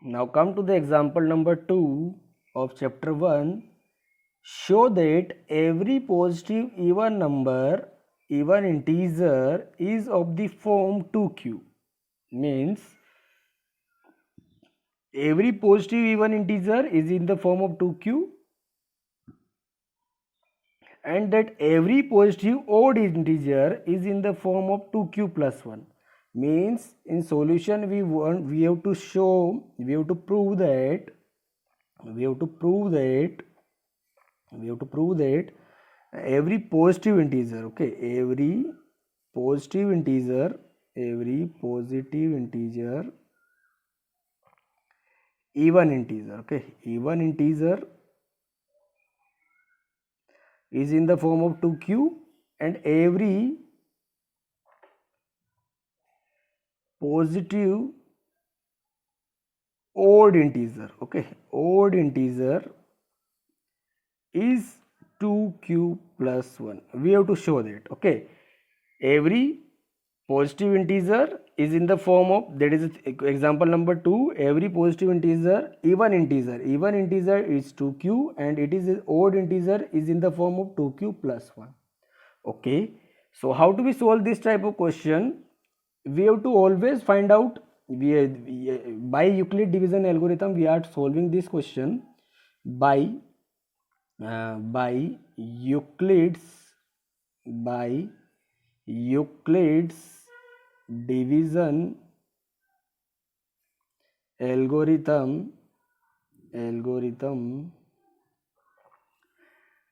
Now come to the example number 2 of chapter 1. Show that every positive even number, even integer is of the form 2q. Means every positive even integer is in the form of 2q, and that every positive odd integer is in the form of 2q plus 1. Means in solution we have to prove that every positive integer, okay, every positive integer even integer, okay, even integer is in the form of 2q, and every positive odd integer, okay, odd integer is 2q plus 1. We have to show that, okay, every positive integer is in the form of, that is example number 2, every positive integer is 2q, and it is odd integer is in the form of 2q plus 1. Okay, so how do we solve this type of question? We have to always find out, by Euclid division algorithm we are solving this question by Euclid's division algorithm.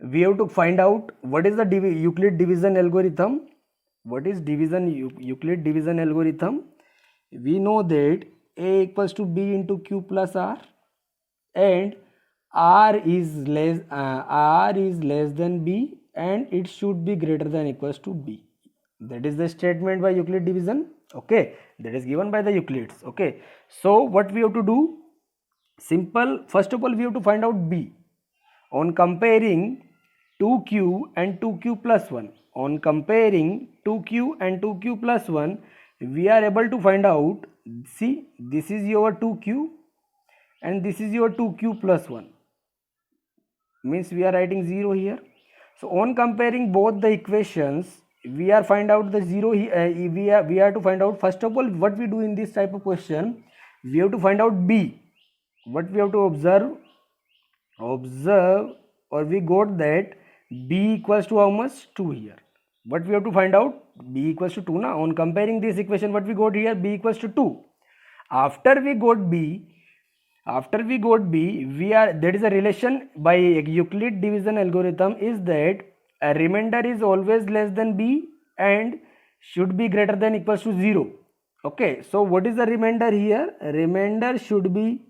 We have to find out what is the Euclid division algorithm. What is Euclid division algorithm? We know that A equals to B into Q plus R, and R is less than B, and it should be greater than equals to B. That is the statement by Euclid division. Okay, that is given by the Euclids. Okay, so what we have to do? Simple. First of all, we have to find out B. On comparing 2q and 2q plus 1, on comparing 2q and 2q plus 1, we are able to find out, see, this is your 2q and this is your 2q plus 1, means we are writing 0 here. So on comparing both the equations, we are find out the 0 here. We are to find out, first of all, what we do in this type of question, we have to find out B. What we have to observe, or we got that B equals to how much? 2 here. What we have to find out? B equals to 2 now. On comparing this equation, what we got here? B equals to 2. After we got B, there is a relation by Euclid division algorithm is that a remainder is always less than B and should be greater than equals to 0. Okay, so what is the remainder here? Remainder should be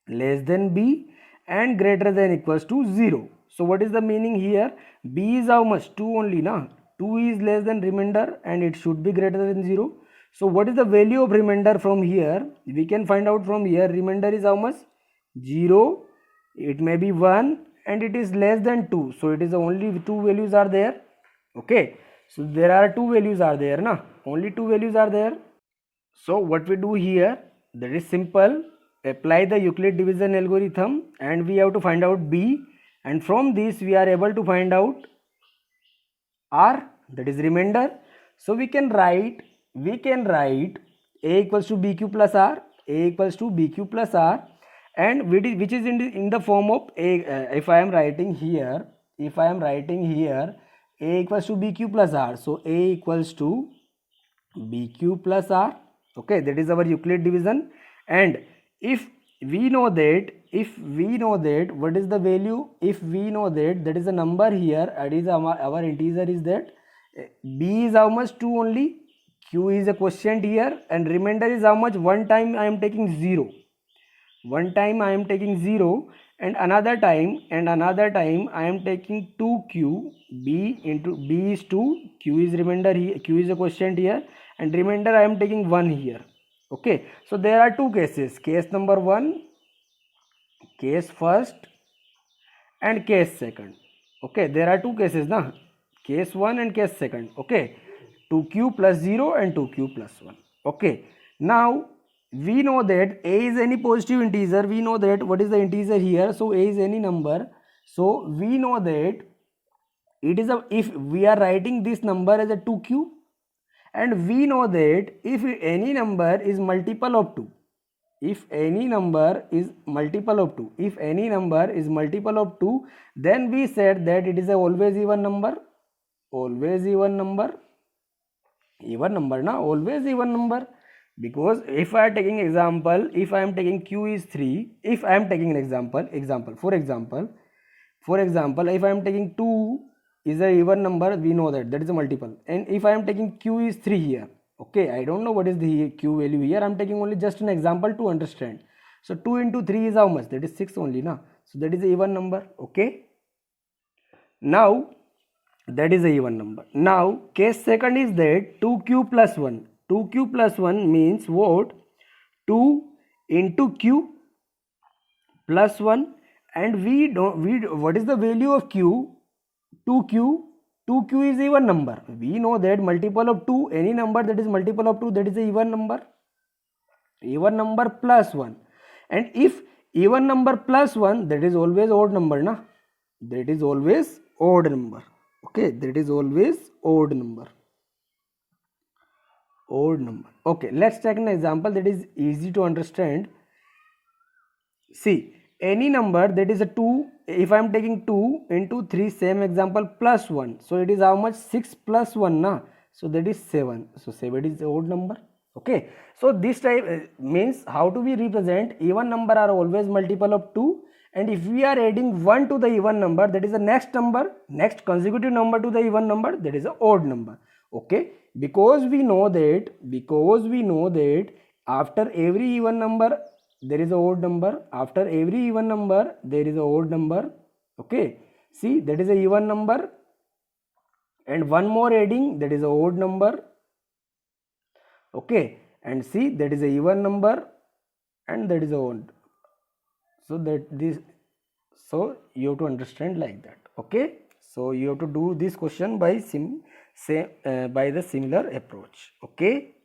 less than B and greater than equals to 0. So what is the meaning here? B is how much? 2 only, na? 2 is less than remainder and it should be greater than 0. So what is the value of remainder from here? We can find out from here. Remainder is how much? 0. It may be 1 and it is less than 2. So it is only 2 values are there. Okay. So there are 2 values are there, na? Only 2 values are there. So what we do here? That is simple. Apply the Euclid division algorithm and we have to find out B, and from this we are able to find out R, that is remainder. So we can write A equals to BQ plus R, and which is in the form of A. If I am writing here A equals to BQ plus R, so A equals to BQ plus R. Okay, that is our Euclid division. And if we know that what is the value, if we know that is a number here, that is our integer is that B is how much? 2 only, Q is a quotient here, and remainder is how much? One time I am taking 0, and another time I am taking 2Q. B is 2, Q is remainder here, Q is a quotient here, and remainder I am taking 1 here. Okay, so there are 2 cases, case number 1, case first, and case second. Okay, there are 2 cases, na? Case 1 and case second. Okay, 2q plus 0 and 2q plus 1. Okay, now we know that a is any positive integer. We know that what is the integer here. So a is any number. So we know that it is a, if we are writing this number as a 2q, and we know that if any number is multiple of 2, if any number is multiple of 2, if any number is multiple of 2, then we said that it is a always even number, always even number, even number na, always even number. Because if I am taking example, if I am taking q is 3, if I am taking an example, for example, if I am taking 2 is a even number, we know that is a multiple, and if I am taking q is 3 here, okay, I don't know what is the q value here, I am taking only just an example to understand. So 2 into 3 is how much? That is 6 only na, so that is a even number. Okay, now that is a even number. Now case second is that 2q plus 1, 2q plus 1 means what? 2 into q plus 1, and what is the value of q? 2q is even number. We know that multiple of 2, any number that is multiple of 2, that is a even number, plus 1. And if even number plus 1, that is always odd number na, that is always odd number. Okay, that is always odd number, Okay, let's take an example that is easy to understand. See, any number that is a 2, if I am taking 2 into 3, same example, plus 1, so it is how much? 6 plus 1 na, so that is 7, so 7 is the odd number. Okay, so this type means how to be represent even number are always multiple of 2, and if we are adding 1 to the even number, that is the next number, next consecutive number to the even number, that is a odd number. Okay, because we know that after every even number there is a odd number, after every even number there is a odd number. Okay, see, that is a even number, and one more adding, that is a odd number. Okay, and see, that is a even number and that is a odd. So you have to understand like that. Okay, so you have to do this question by the similar approach. Okay.